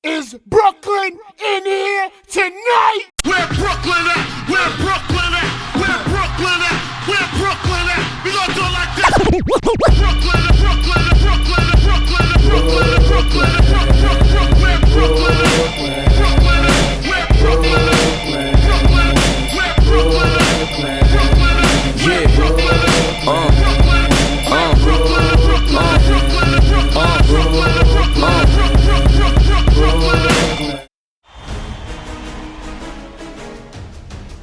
Is Brooklyn in here tonight? Where Brooklyn at? Where Brooklyn at? Where Brooklyn at? Where Brooklyn at? We gonna do it like this. Brooklyn, Brooklyn, Brooklyn, Brooklyn, Brooklyn, Brooklyn, Brooklyn, where Brooklyn at? Brooklyn at? Where Brooklyn at? Brooklyn at? Where Brooklyn at? Brooklyn at? Where Brooklyn at? Brooklyn, Brooklyn, Brooklyn, Brooklyn, Brooklyn, Brooklyn,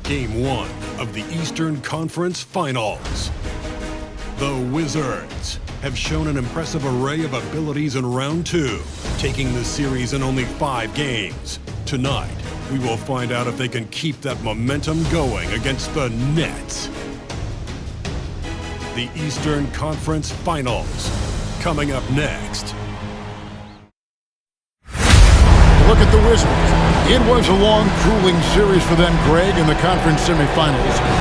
Game 1 of the Eastern Conference Finals. The Wizards have shown an impressive array of abilities in round 2, taking the series in only 5 games. Tonight, we will find out if they can keep that momentum going against the Nets. The Eastern Conference Finals, coming up next. Look at the Wizards. It was a long, grueling series for them, Greg, in the conference semifinals.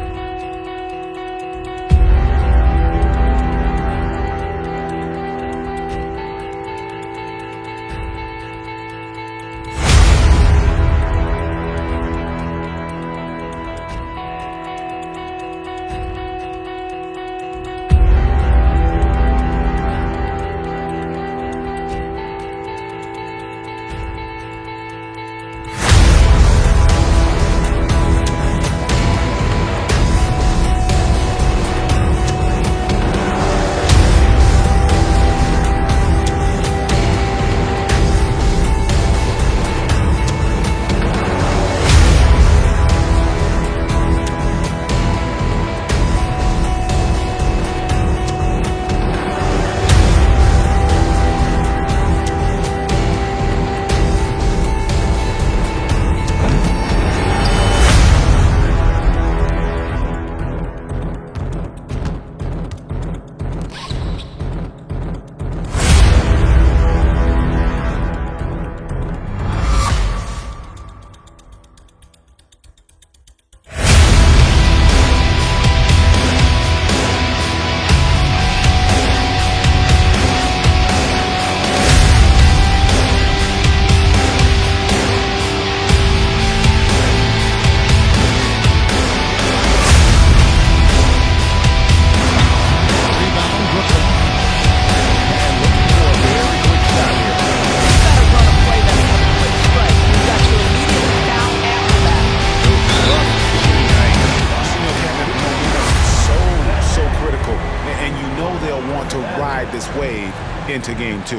Into game 2.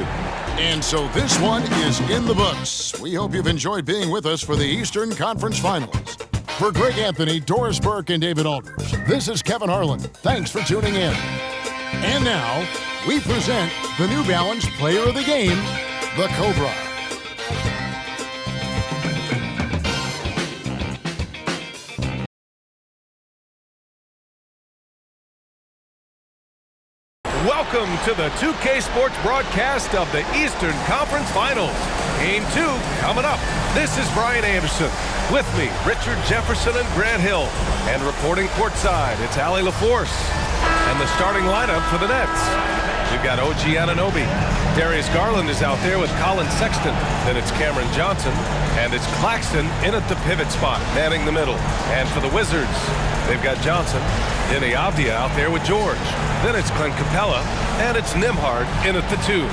And so this one is in the books. We hope you've enjoyed being with us for the Eastern Conference Finals. For Greg Anthony, Doris Burke, and David Aldridge, this is Kevin Harlan. Thanks for tuning in. And now, we present the New Balance Player of the Game, the Cobra. Welcome to the 2K Sports broadcast of the Eastern Conference Finals. Game 2 coming up. This is Brian Anderson. With me, Richard Jefferson and Grant Hill. And reporting courtside, it's Allie LaForce. And the starting lineup for the Nets. We've got OG Anunoby. Darius Garland is out there with Colin Sexton. Then it's Cameron Johnson. And it's Claxton in at the pivot spot, manning the middle. And for the Wizards, they've got Johnson. Denny Avdia out there with George. Then it's Clint Capella, and it's Nembhard in at the 2.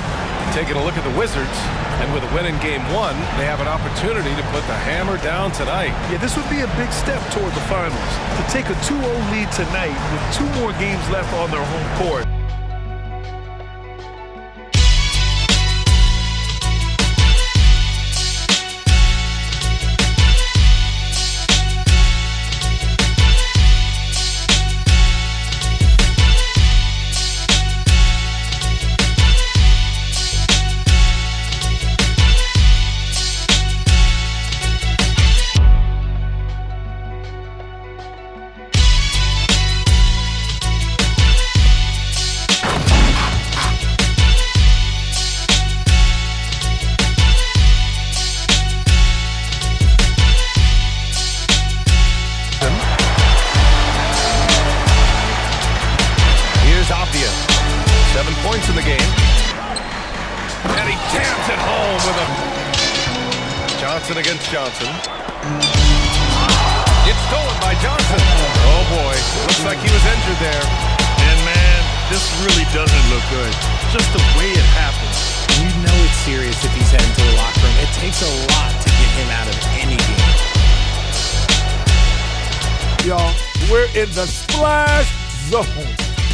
Taking a look at the Wizards, and with a win in Game 1, they have an opportunity to put the hammer down tonight. Yeah, this would be a big step toward the finals. To take a 2-0 lead tonight with 2 more games left on their home court. Johnson against Johnson. It's stolen by Johnson. Oh boy, looks like he was injured there. And man, this really doesn't look good. Just the way it happened. You know it's serious if he's heading to the locker room. It takes a lot to get him out of any game. Y'all, we're in the splash zone.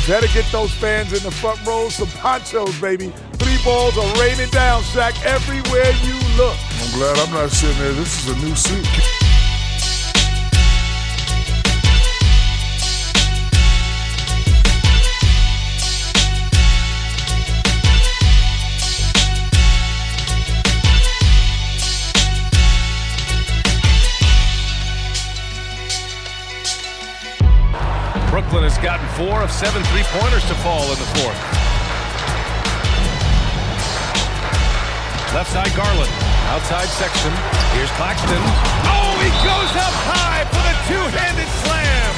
Better get those fans in the front row some ponchos, baby. 3 balls are raining down, Shaq, everywhere you look. I'm glad I'm not sitting there. This is a new suit. Brooklyn has gotten 4 of 7 3-pointers to fall in the fourth. Left side Garland, outside Sexton. Here's Claxton. Oh, he goes up high for the two-handed slam.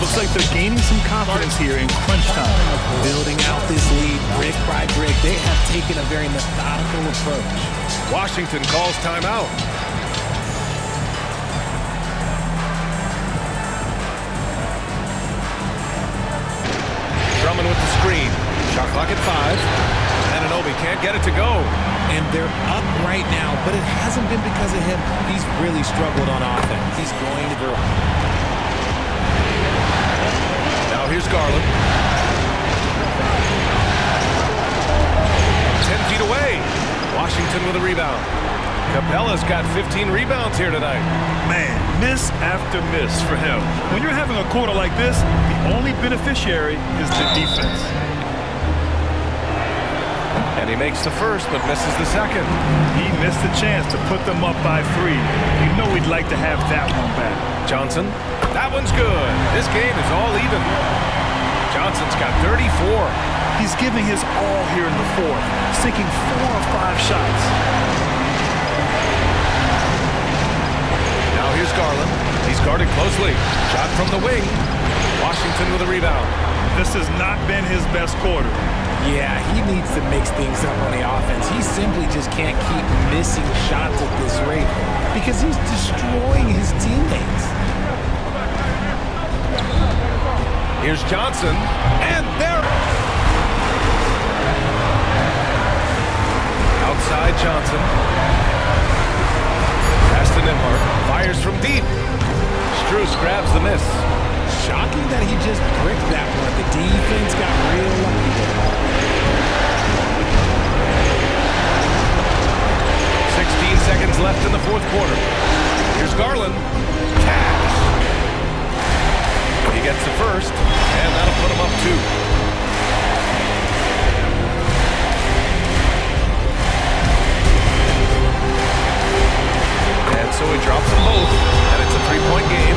Looks like they're gaining some confidence here in crunch time. Building out this lead brick by brick. They have taken a very methodical approach. Washington calls timeout. Drummond with the screen. Shot clock at 5. Anunoby can't get it to go. And they're up right now, but it hasn't been because of him. He's really struggled on offense. He's going to go. Now here's Garland. 10 feet away. Washington with a rebound. Capella's got 15 rebounds here tonight. Man, miss after miss for him. When you're having a quarter like this, the only beneficiary is the defense. And he makes the first, but misses the second. He missed the chance to put them up by 3. You know he'd like to have that one back. Johnson, that one's good. This game is all even. Johnson's got 34. He's giving his all here in the fourth, sinking 4 or 5 shots. Now here's Garland. He's guarded closely. Shot from the wing. Washington with a rebound. This has not been his best quarter. Yeah, he needs to mix things up on the offense. He simply just can't keep missing shots at this rate because he's destroying his teammates. Here's Johnson, and there. Outside Johnson. Pass to Nembhard. Fires from deep. Strus grabs the miss. Shocking that he just bricked that one. The defense got real lucky there. 16 seconds left in the fourth quarter. Here's Garland. Cash. He gets the first, and that'll put him up 2. And so he drops them both, and it's a 3-point game.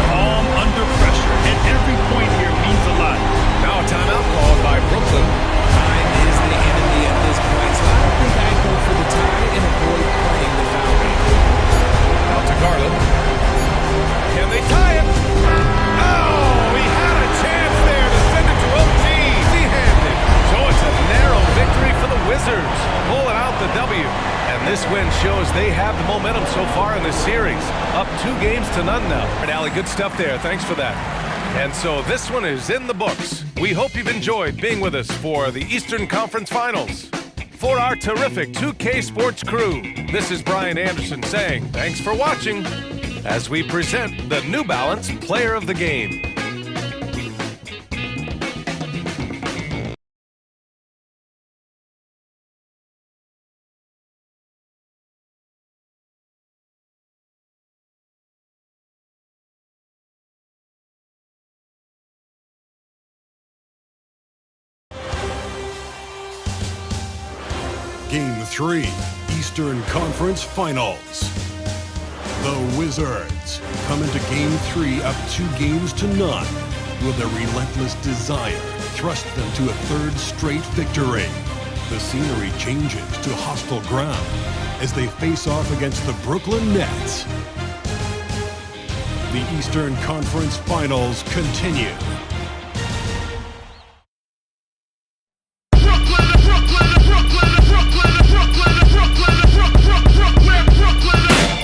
Calm under pressure, and every point here means a lot. Now a timeout called by Brooklyn. Time is the enemy at this point, so I don't think I'd go for the tie and avoid playing the foul game. Out to Garland. Can they tie it? Oh, he had a chance there to send it to OT. Empty-handed. So it's a narrow victory for the Wizards. Pulling out the W. And this win shows they have the momentum so far in this series. Up 2-0 now. All right, Allie, good stuff there. Thanks for that. And so this one is in the books. We hope you've enjoyed being with us for the Eastern Conference Finals. For our terrific 2K Sports crew, this is Brian Anderson saying thanks for watching as we present the New Balance Player of the Game. Game 3, Eastern Conference Finals. The Wizards come into Game 3 up 2-0 with a relentless desire thrust them to a 3rd straight victory. The scenery changes to hostile ground as they face off against the Brooklyn Nets. The Eastern Conference Finals continue. Brooklyn, Brooklyn, Brooklyn, Brooklyn, Brooklyn, Brooklyn, Brooklyn, Brooklyn.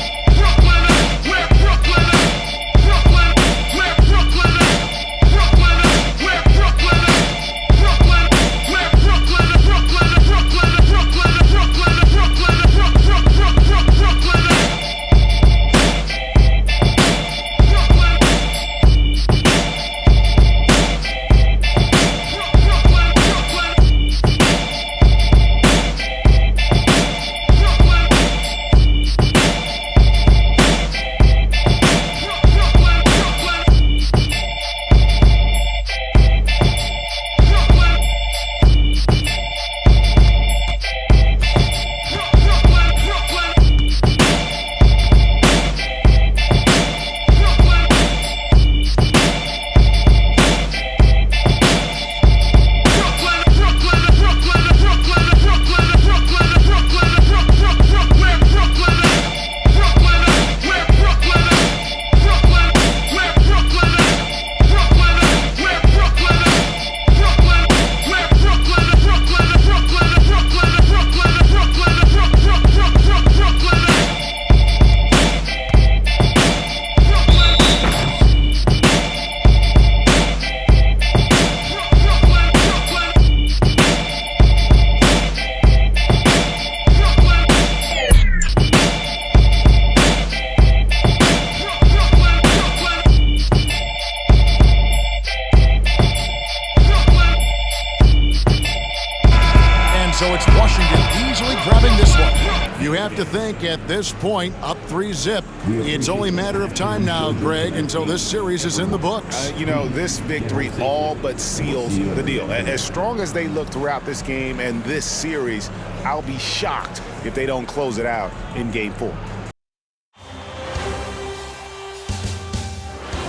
think at this point, up 3-zip. It's only a matter of time now, Greg, until this series is in the books. You know, this victory all but seals the deal. As strong as they look throughout this game and this series, I'll be shocked if they don't close it out in Game 4.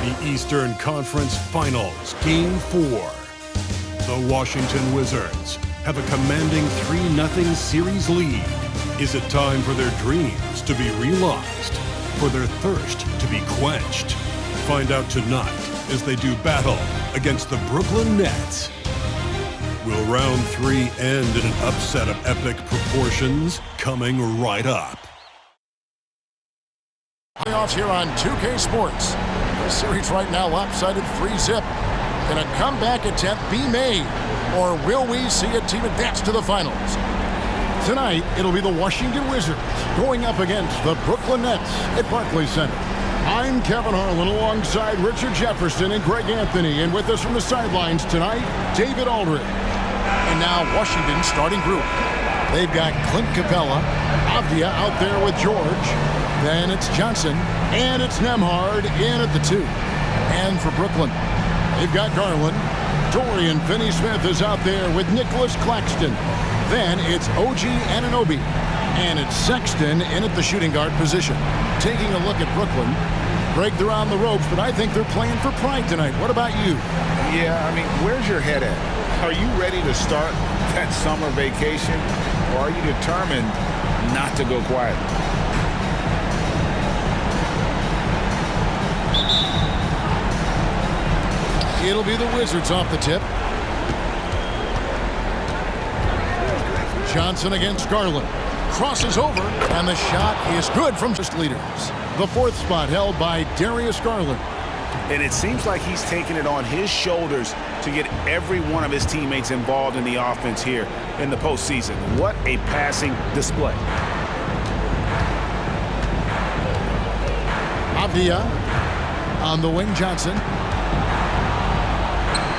The Eastern Conference Finals, Game 4. The Washington Wizards have a commanding 3-0 series lead. Is it time for their dreams to be realized? For their thirst to be quenched? Find out tonight as they do battle against the Brooklyn Nets. Will round 3 end in an upset of epic proportions? Coming right up. Playoffs here on 2K Sports. The series right now lopsided 3-zip. Can a comeback attempt be made? Or will we see a team advance to the finals? Tonight, it'll be the Washington Wizards going up against the Brooklyn Nets at Barclays Center. I'm Kevin Harlan alongside Richard Jefferson and Greg Anthony. And with us from the sidelines tonight, David Aldridge. And now Washington's starting group. They've got Clint Capella, Avdia out there with George. Then it's Johnson, and it's Nembhard in at the 2. And for Brooklyn, they've got Garland. Dorian Finney-Smith is out there with Nicholas Claxton. Then it's OG Anunoby. And it's Sexton in at the shooting guard position. Taking a look at Brooklyn. Greg, they're on the ropes, but I think they're playing for pride tonight. What about you? Yeah, I mean, where's your head at? Are you ready to start that summer vacation? Or are you determined not to go quiet? It'll be the Wizards off the tip. Johnson against Garland. Crosses over, and the shot is good from just leaders. The 4th spot held by Darius Garland. And it seems like he's taking it on his shoulders to get every one of his teammates involved in the offense here in the postseason. What a passing display. Avdia on the wing, Johnson.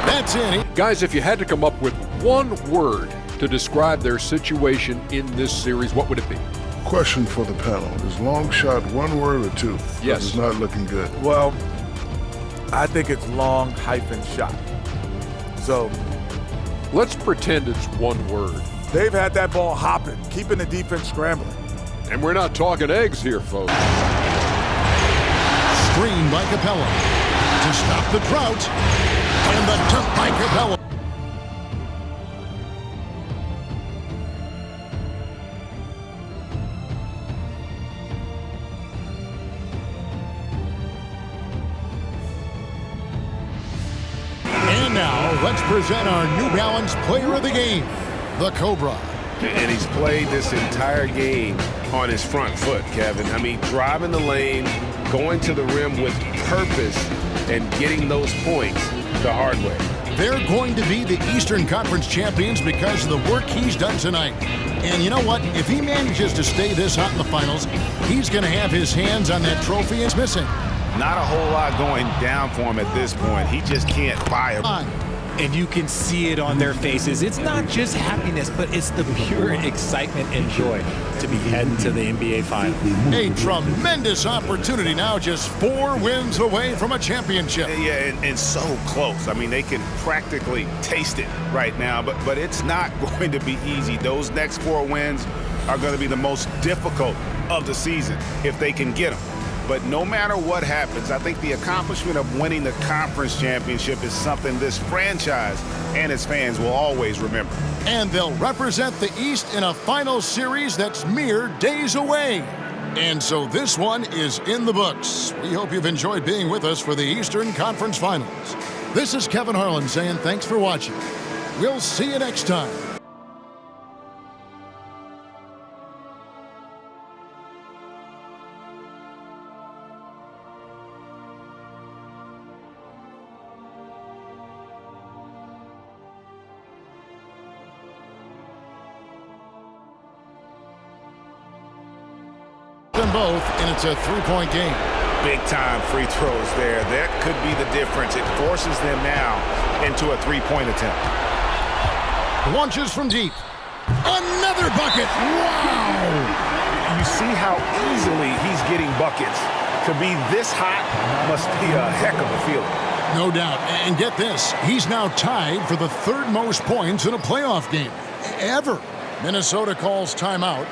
That's in. Guys, if you had to come up with one word to describe their situation in this series, what would it be? Question for the panel. Is long shot one word or two? Yes. It's not looking good. Well, I think it's long hyphen shot. So Let's pretend it's one word. they've had that ball hopping, keeping the defense scrambling. And we're not talking eggs here, folks. Screen by Capella to stop the drought. And the dunk by Capella. And now, let's present our New Balance Player of the Game, the Cobra. And he's played this entire game on his front foot, Kevin. I mean, driving the lane, going to the rim with purpose, and getting those points the hard way. They're going to be the Eastern Conference champions because of the work he's done tonight. And you know what? If he manages to stay this hot in the finals, he's going to have his hands on that trophy it's missing. Not a whole lot going down for him at this point. He just can't fire. And you can see it on their faces. It's not just happiness, but it's the pure excitement and joy to be heading to the NBA Finals. A tremendous opportunity now, just 4 wins away from a championship. Yeah, and so close. I mean, they can practically taste it right now, but it's not going to be easy. Those next 4 wins are going to be the most difficult of the season if they can get them. But no matter what happens, I think the accomplishment of winning the conference championship is something this franchise and its fans will always remember. And they'll represent the East in a final series that's mere days away. And so this one is in the books. We hope you've enjoyed being with us for the Eastern Conference Finals. This is Kevin Harlan saying thanks for watching. We'll see you next time. Them both, and it's a 3-point game. Big time free throws there. That could be the difference. It forces them now into a 3-point attempt. Launches from deep. Another bucket. Wow! You see how easily he's getting buckets. To be this hot must be a heck of a feeling. No doubt. And get this, he's now tied for the third most points in a playoff game ever. Minnesota calls timeout.